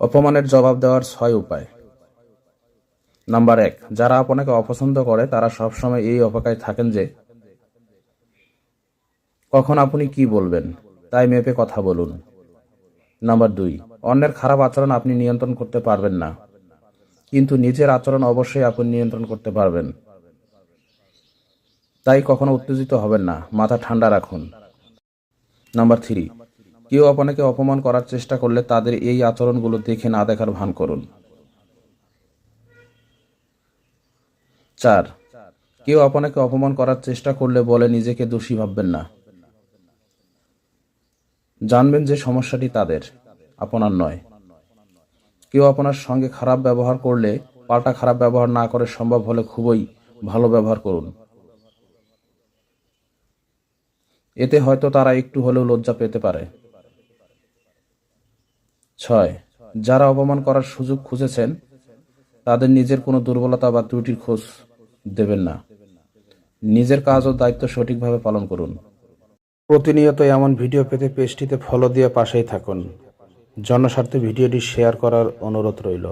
অপমানের জবাব দেওয়ার 6 উপায়। নাম্বার 1, যারা আপনাকে অপছন্দ করে তারা সবসময় এই অপেক্ষায় থাকেন যে কখন আপনি কি বলবেন, তাই মেপে কথা বলুন। নাম্বার 2, অন্যের খারাপ আচরণ আপনি নিয়ন্ত্রণ করতে পারবেন না, কিন্তু নিজের আচরণ অবশ্যই আপনি নিয়ন্ত্রণ করতে পারবেন। তাই কখনো উত্তেজিত হবেন না, মাথা ঠান্ডা রাখুন। নাম্বার 3, কেউ আপনাকে অপমান করার চেষ্টা করলে তাদের এই আচরণগুলো দেখে না দেখার ভান করুন। 4, কেউ আপনাকে অপমান করার চেষ্টা করলে বলে নিজেকে দোষী ভাববেন না। জানবেন যে সমস্যাটি তাদের, আপনার নয়। কেউ আপনার সঙ্গে খারাপ ব্যবহার করলে পাল্টা খারাপ ব্যবহার না করে সম্ভব হলে খুবই ভালো ব্যবহার করুন। এতে হয়তো তারা একটু হলেও লজ্জা পেতে পারে। 6, যারা অপমান করার সুযোগ খুঁজেছেন তাদের নিজের কোনো দুর্বলতা বা ত্রুটির খোঁজ দেবেন না। নিজের কাজ ও দায়িত্ব সঠিকভাবে পালন করুন। প্রতিনিয়ত এমন ভিডিও পেতে পেজটিতে ফলো দিয়ে পাশেই থাকুন। জনস্বার্থে ভিডিওটি শেয়ার করার অনুরোধ রইল।